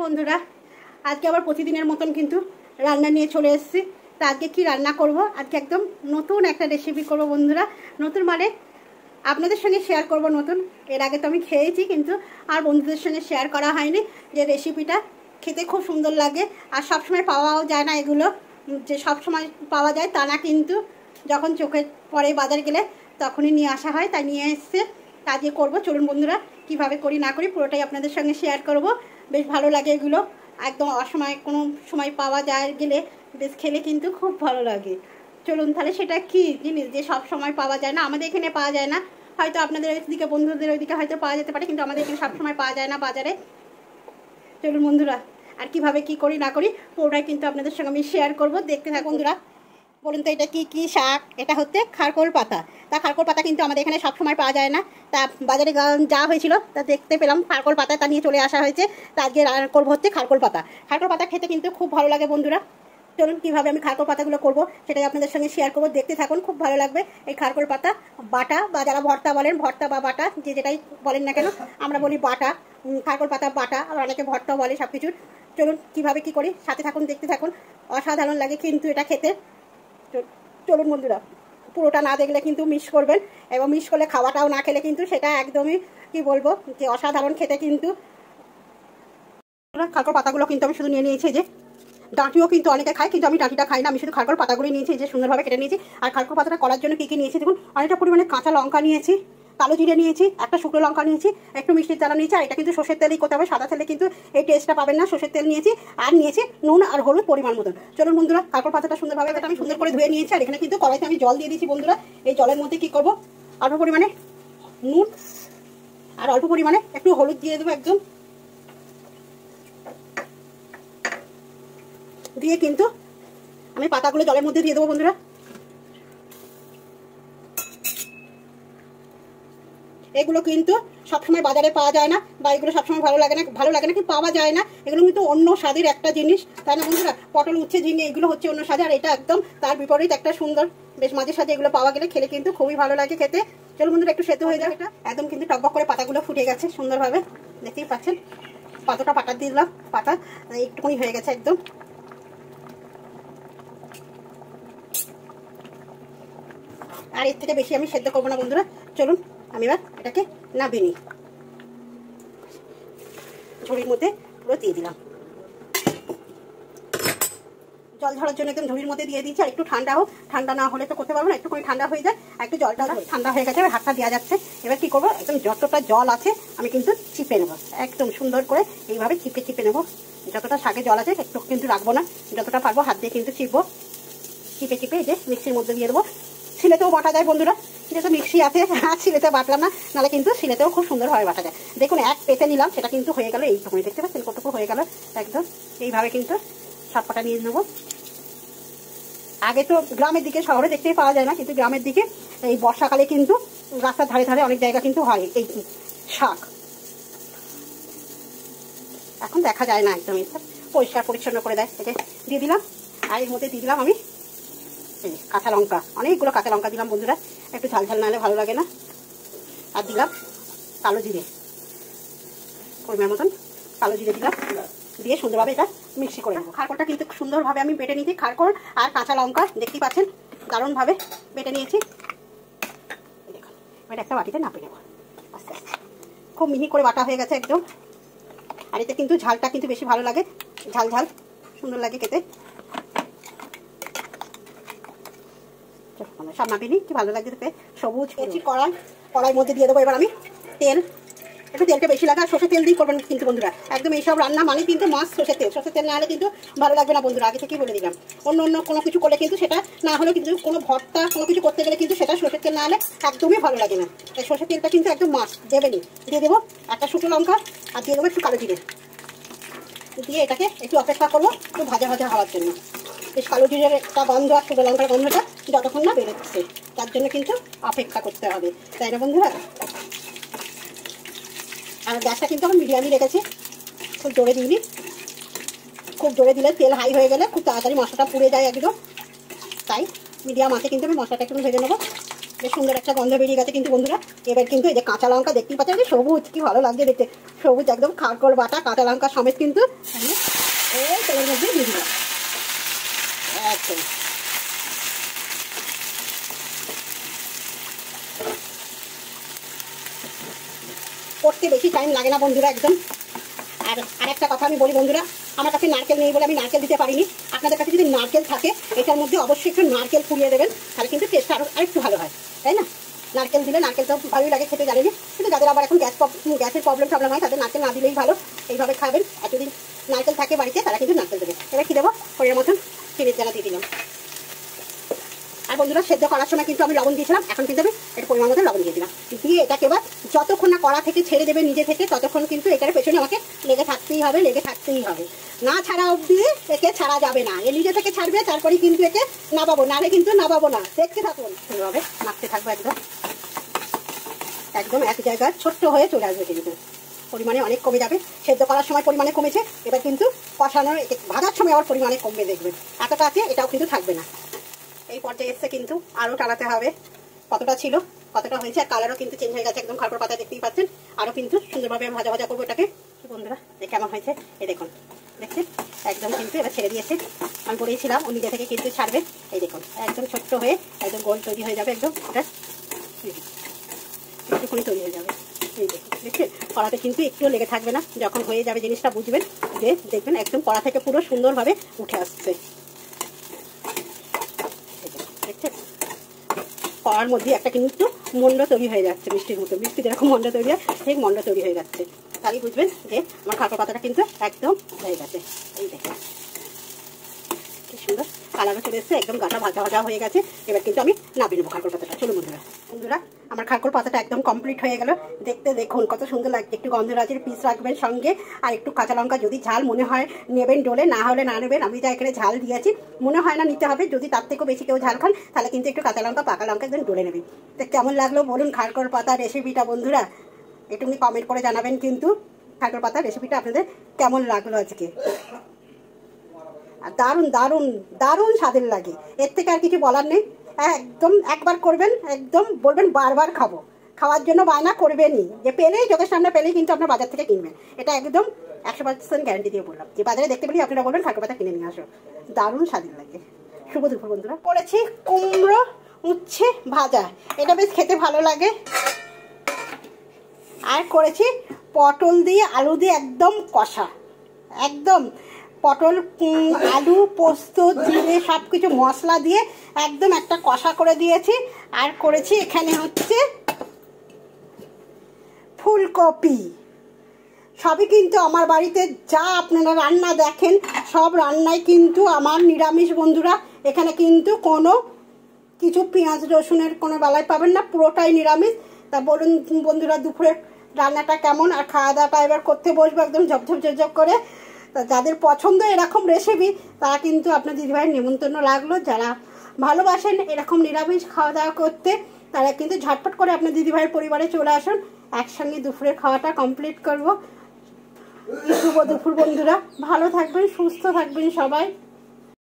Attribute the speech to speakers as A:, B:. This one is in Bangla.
A: বন্ধুরা আজকে আবার প্রতিদিনের মতন কিন্তু রান্না নিয়ে চলে এসেছি। তা আজকে কি রান্না করব, আজকে একদম নতুন একটা রেসিপি করব বন্ধুরা। নতুন মানে আপনাদের সঙ্গে শেয়ার করব নতুন। এর আগে তো আমি খেয়েছি কিন্তু আর বন্ধুদের সঙ্গে শেয়ার করা হয়নি। যে রেসিপিটা খেতে খুব সুন্দর লাগে আর সবসময় পাওয়াও যায় না, এগুলো যে সবসময় পাওয়া যায় তা না, কিন্তু যখন চোখে পড়ে বাজার গেলে তখনই নিয়ে আসা হয়, তাই নিয়ে এসছে। আজকে করবো, চলুন বন্ধুরা কীভাবে করি না করি পুরোটাই আপনাদের সঙ্গে শেয়ার করব। বেশ ভালো লাগে এগুলো, একদম অসময় কোনো সময় পাওয়া যায় গেলে বেশ খেলে কিন্তু খুব ভালো লাগে। চলুন তাহলে সেটা কি জিনিস যে সব সময় পাওয়া যায় না, আমাদের এখানে পাওয়া যায় না, হয়তো আপনাদের ওইদিকে বন্ধুদের ওইদিকে হয়তো পাওয়া যেতে পারে, কিন্তু আমাদের এখানে সবসময় পাওয়া যায় না বাজারে। চলুন বন্ধুরা আর কিভাবে কি করি না করি পুরোটাই কিন্তু আপনাদের সঙ্গে আমি শেয়ার করব, দেখতে থাকুন বন্ধুরা। বলুন তো এটা কি শাক? এটা হচ্ছে খারকোল পাতা। তা খারকোল পাতা কিন্তু আমাদের এখানে সবসময় পাওয়া যায় না, তা বাজারে যা হয়েছিল তা দেখতে পেলাম খারকোল পাতা, তা নিয়ে চলে আসা হয়েছে। তা আজকে করবো হচ্ছে খারকোল পাতা। খারকোল পাতা খেতে কিন্তু খুব ভালো লাগে বন্ধুরা। চলুন কীভাবে আমি খারকোল পাতাগুলো করবো সেটাই আপনাদের সঙ্গে শেয়ার করবো, দেখতে থাকুন, খুব ভালো লাগবে। এই খারকোল পাতা বাটা বা যারা ভর্তা বলেন, ভর্তা বা বাটা যে যেটাই বলেন না কেন, আমরা বলি বাটা। খারকোল পাতা বাটা, আবার অনেকে ভর্তা বলে, সব কিছুর। চলুন কীভাবে কি করি সাথে থাকুন, দেখতে থাকুন। অসাধারণ লাগে কিন্তু এটা খেতে। চলুন বন্ধুরা পুরোটা না দেখলে কিন্তু মিস করবেন, এবং মিস করলে খাওয়াটাও না খেলে কিন্তু সেটা একদমই কি বলবো যে অসাধারণ খেতে। কিন্তু খারকোল পাতাগুলো কিন্তু আমি শুধু নিয়ে নিয়েছি, যে ডাঁটিও কিন্তু অনেকে খায়, কিন্তু আমি ডাঁটিটা খাই না, আমি শুধু খারকোল পাতাগুলো নিয়েছি, যে সুন্দরভাবে কেটে নিয়েছি। আর খারকোল পাতাটা করার জন্য কী নিয়েছি দেখুন, অনেকটা পরিমাণে কাঁচা লঙ্কা নিয়েছি, কালো জিরে নিয়েছি, একটা শুকনো লঙ্কা নিয়েছি, একটু মিষ্টির দানা নিয়েছি। আর এটা কিন্তু সর্ষের তেলেই করতে হবে, সাদা তেলে কিন্তু এই টেস্টটা পাবেন না। সর্ষের তেল নিয়েছি, আর নিয়েছি নুন আর হলুদ পরিমাণ মতন। চলুন বন্ধুরা খারকোল পাতাটা সুন্দরভাবে আমি সুন্দর করে ধুয়ে নিয়েছি। আর এখানে কিন্তু কড়াইতে আমি জল দিয়ে দিয়েছি বন্ধুরা। এই জলের মধ্যে কি করব, অল্প পরিমাণে নুন আর অল্প পরিমাণে একটু হলুদ দিয়ে দেবো একদম, দিয়ে কিন্তু আমি পাতাগুলো জলের মধ্যে দিয়ে দেবো বন্ধুরা। এগুলো কিন্তু সবসময় বাজারে পাওয়া যায় না, বা এগুলো সবসময় ভালো লাগে না কি পাওয়া যায় না। এগুলো কিন্তু অন্য স্বাদের একটা জিনিস, তাই না বন্ধুরা? পটল, উচ্ছে, ঝিঙে এগুলো হচ্ছে অন্য স্বাদে, আর এটা একদম তার বিপরীত একটা সুন্দর বেশ মাঝে সাথে এগুলো পাওয়া গেলে খেলে কিন্তু খুবই ভালো লাগে খেতে। চলো বন্ধুরা একটু সেদ্ধ হয়ে যাবে, এটা একদম কিন্তু টকবক করে পাতাগুলো ফুটে গেছে সুন্দরভাবে, দেখতেই পাচ্ছেন। পাতাটা পাতা দিয়ে দিলাম, পাতা একটুখানি হয়ে গেছে একদম। আর এর থেকে বেশি আমি সেদ্ধ করবো না বন্ধুরা। চলুন আমি এবার এটাকে নামিয়ে নিই, ঝুড়ির মধ্যে পুরো দিয়ে দিলাম। জল ঝরার জন্য একদম ঝুড়ির মধ্যে দিয়ে দিয়েছি। আর একটু ঠান্ডা হোক, ঠান্ডা না হলে তো করতে পারবো না, একটুখানি ঠান্ডা হয়ে যায়। একটু জলটা ঠান্ডা হয়ে গেছে, এবার হাতটা দেওয়া যাচ্ছে। এবার কি করবো, একদম যতটা জল আছে আমি কিন্তু চিপে নেবো, একদম সুন্দর করে এইভাবে চিপে চিপে নেবো। যতটা শাকে জল আছে একটু কিন্তু রাখবো না, যতটা পারবো হাত দিয়ে কিন্তু চিপবো। চিপে চিপে এই যে মিক্সির মধ্যে দিয়ে দেবো। শিলেতেও বাটা যায় বন্ধুরা, যেহেতু মিক্সি আছে, আর শিলেতে বাটলাম না, নাহলে কিন্তু শিলেতেও খুব সুন্দরভাবে বাটা যায়। দেখুন এক পেতে নিলাম, সেটা কিন্তু হয়ে গেল এইটুকুনি, দেখতে পাচ্ছেন কতটুকু হয়ে গেল একদম। এইভাবে কিন্তু সব কটা নিয়ে নেবো। আগে তো গ্রামের দিকে, শহরে দেখতেই পাওয়া যায় না, কিন্তু গ্রামের দিকে এই বর্ষাকালে কিন্তু রাস্তার ধারে ধারে অনেক জায়গা কিন্তু হয় এই শাক। এখন দেখা যায় না, একদমই পরিষ্কার পরিচ্ছন্ন করে দেয়। এটা দিয়ে দিলাম, আর এর মধ্যে দিয়ে দিলাম আমি এই কাঁচা লঙ্কা, অনেকগুলো কাঁচা লঙ্কা দিলাম বন্ধুরা, একটু ঝাল ঝাল না হলে ভালো লাগে না। আর দিলাম কালো জিরে, পরিমাণ মতন কালো জিরে দিলাম, দিয়ে সুন্দরভাবে এটা মিক্সি করে নেবো। খারকোলটা কিন্তু সুন্দরভাবে আমি বেটে নিয়েছি, খারকোল আর কাঁচা লঙ্কা দেখতেই পাচ্ছেন দারুণভাবে বেটে নিয়েছি। দেখুন এটা একটা বাটিতে নাপিয়ে নেবো আস্তে আস্তে, খুব মিহি করে বাটা হয়ে গেছে একদম। আর এতে কিন্তু ঝালটা কিন্তু বেশি ভালো লাগে, ঝাল ঝাল সুন্দর লাগে খেতে। সব নাপিয়ে নিই, কি ভালো লাগছে দেখতে, সবুজ। কড়াইয়ের মধ্যে দিয়ে দেবো এবার আমি তেল। একটু তেলটা বেশি লাগে, আর সর্ষের তেল দিয়ে করবেন কিন্তু বন্ধুরা। একদম এইসব রান্না মানে কিন্তু মাছ সর্ষের তেল না হলে কিন্তু ভালো লাগবে না বন্ধুরা, আগে থেকেই বলে দিলাম। অন্য কোনো কিছু করলে কিন্তু সেটা না হলেও কিন্তু কোনো ভর্তা কোনো কিছু করতে গেলে কিন্তু সেটা সর্ষের তেল না হলে একদমই ভালো লাগে না। তাই সর্ষের তেলটা কিন্তু একদম মাছ দেবেনই। দিয়ে দেবো একটা শুকনো লঙ্কা, আর দিয়ে দেবো একটু কালো জিরে, দিয়ে এটাকে একটু অপেক্ষা করবো একটু ভাজা ভাজা হওয়ার জন্য। বেশ কালো জিরের একটা গন্ধ আর শুকনো লঙ্কার গন্ধটা যতক্ষণ না বেরোচ্ছে, তার জন্য কিন্তু অপেক্ষা করতে হবে, তাই না বন্ধুরা? আর গ্যাসটা কিন্তু আমি মিডিয়ামই রেখেছি, খুব জোরে দিইনি। খুব জোরে দিলে তেল হাই হয়ে গেলে খুব তাড়াতাড়ি মশলাটা পুড়ে যায় একদম, তাই মিডিয়াম আছে কিন্তু আমি মশলাটা একটু ভেজে নেবো। বেশ সুন্দর একটা গন্ধ বেরিয়ে গেছে কিন্তু বন্ধুরা। এবার কিন্তু এই যে কাঁচা লঙ্কা দেখতেই পাচ্ছেন, সবুজ, কি ভালো লাগছে দেখতে, সবুজ একদম খারকোল বাটা কাঁচা লঙ্কা সমেত কিন্তু এই তেলের মধ্যে দিয়ে দিলাম একদম। করতে বেশি টাইম লাগে না বন্ধুরা একদম। আর আরেকটা কথা আমি বলি বন্ধুরা, আমার কাছে নারকেল নেই বলে আমি নারকেল দিতে পারিনি। আপনাদের কাছে যদি নারকেল থাকে এটার মধ্যে অবশ্যই একটু নারকেল পুড়িয়ে দেবেন, তাহলে কিন্তু টেস্টটা আরেকটু ভালো হয়, তাই না? নারকেল দিলে নারকেল তো ভালোই লাগে খেতে, জানেনি। কিন্তু যাদের আবার এখন গ্যাসের প্রবলেম হয় তাদের নারকেল না দিলেই ভালো, এইভাবে খাবেন। আর যদি নারকেল থাকে বাড়িতে তারা কিন্তু নারকেল দেবে। এবার কী দেবো, পরের মতন চিনির জায়গা দিয়ে দিলাম। আর বন্ধুরা সেদ্ধ করার সময় কিন্তু আমি লবণ দিয়েছিলাম, এখন কিন্তু আমি একটু পরিমাণ মতো লবণ দিয়ে দিলাম। দিয়ে এটাকে এবার যতক্ষণ না কড়া থেকে ছেড়ে দেবে নিজে থেকে, ততক্ষণ কিন্তু এটার পেছনে আমাকে লেগে থাকতেই হবে, না ছাড়া অবধি একে ছাড়া যাবে না। এ নিজে থেকে ছাড়বে, তারপরেই কিন্তু একে নামাবো, নাহলে কিন্তু নামাবো না। দেখতে থাকুন, এইভাবে নাড়তে থাকবো একদম একদম এক জায়গায় ছোট্ট হয়ে চলে আসবে, কিন্তু পরিমাণে অনেক কমে যাবে। সেদ্ধ করার সময় পরিমাণে কমেছে, এবার কিন্তু কষানোর ভাজার সময় আবার পরিমাণে কমবে, দেখবেন এতটা আছে এটাও কিন্তু থাকবে না। এই পর্যায়ে এসছে কিন্তু আরও টানাতে হবে। কতটা ছিল কতটা হয়েছে, আর কালারও কিন্তু চেঞ্জ হয়ে গেছে একদম, খারপোর পাতা দেখতেই পাচ্ছেন। আরও কিন্তু সুন্দরভাবে ভাজা ভাজা করবো এটাকে। বন্ধুরা কেমন হয়েছে এই দেখুন, দেখছেন একদম কিন্তু এবার ছেড়ে দিয়েছে। আমি বলেছিলাম ও নিজে থেকে কিন্তু ছাড়বে। এই দেখুন একদম ছোট্ট হয়ে একদম গোল তৈরি হয়ে যাবে একদম, ওটা একটুখানি তৈরি হয়ে যাবে। এই দেখুন, দেখছেন কড়াতে কিন্তু একটুও লেগে থাকবে না। যখন হয়ে যাবে জিনিসটা বুঝবেন, যে দেখবেন একদম কড়া থেকে পুরো সুন্দরভাবে উঠে আসছে। দেখছেন কড়ার মধ্যে একটা কিন্তু মন্ড তৈরি হয়ে যাচ্ছে, মিষ্টির মতো, মিষ্টি যেরকম মন্ড তৈরি হয় ঠিক মন্ড তৈরি হয়ে যাচ্ছে। তাহলেই বুঝবেন যে আমার খারপোর পাতাটা কিন্তু একদম হয়ে গেছে। এই দেখুন কি সুন্দর কালারও চলে এসছে, একদম গাটা ভাজা ভাজা হয়ে গেছে। এবার কিন্তু আমি নামিয়ে নেবো খারপোর পাতাটা। চলুন বন্ধুরা আমার খারপোর পাতাটা একদম কমপ্লিট হয়ে গেল। দেখতে দেখুন কত সুন্দর লাগছে। একটু গন্ধরাজের পিস রাখবেন সঙ্গে, আর একটু কাঁচা লঙ্কা যদি ঝাল মনে হয় নেবেন ডোলে, না হলে না নেবেন। আমি যা এখানে ঝাল দিয়েছি মনে হয় না নিতে হবে। যদি তার থেকেও বেশি কেউ ঝাল খান তাহলে কিন্তু একটু কাঁচা লঙ্কা পাকা লঙ্কা একদম ডোলে নেবেন। তো কেমন লাগলো বলুন খারপোর পাতা রেসিপিটা বন্ধুরা, একটু কমেন্ট করে জানাবেন কিন্তু খারপোর পাতা রেসিপিটা আপনাদের কেমন লাগলো আজকে। আর দারুণ দারুণ দারুণ স্বাদের লাগে, এর থেকে আর কিছু বলার নেই। একদম একবার করবেন, একদম বলবেন বারবার খাবো, খাওয়ার জন্য বায়না করবেনই। যে পেলেই চোখের সামনে পেলেই কিন্তু আপনার বাজার থেকে কিনবেন, এটা একদম 100% গ্যারান্টি দিয়ে বললাম। যে বাজারে দেখতে পেলেই আপনারা বলবেন খারপোর পাতা কিনে নিয়ে আসো, দারুণ স্বাদের লাগে। শুভ দুপুর বন্ধুরা। করেছি কুমড়ো উচ্ছে ভাজা, এটা বেশ খেতে ভালো লাগে। আর করেছি পটল দিয়ে আলু দিয়ে একদম কষা, একদম পটল আলু পোস্ত জিরে সব কিছু মশলা দিয়ে একদম একটা কষা করে দিয়েছি। আর করেছি এখানে হচ্ছে ফুলকপি। সবই কিন্তু আমার বাড়িতে যা আপনারা রান্না দেখেন সব রান্নাই কিন্তু আমার নিরামিষ বন্ধুরা। এখানে কিন্তু কোনো কিছু পেঁয়াজ রসুনের কোনো বেলায় পাবেন না, পুরোটাই নিরামিষ। তা বলুন বন্ধুরা দুপুরের রান্নাটা কেমন, আর খাওয়া দাওয়াটা এবার করতে বসবো একদম ঝপঝপ ঝপঝপ করে। তা যাদের পছন্দ এরকম রেসিপি তারা কিন্তু আপনার দিদিভাইয়ের নিমন্ত্রণ লাগলো। যারা ভালোবাসেন এরকম নিরামিষ খাওয়া দাওয়া করতে তারা কিন্তু ঝটপট করে আপনার দিদিভাইয়ের পরিবারে চলে আসুন, একসঙ্গে দুপুরের খাওয়াটা কমপ্লিট করবো। শুভ দুপুর বন্ধুরা, ভালো থাকবেন, সুস্থ থাকবেন সবাই।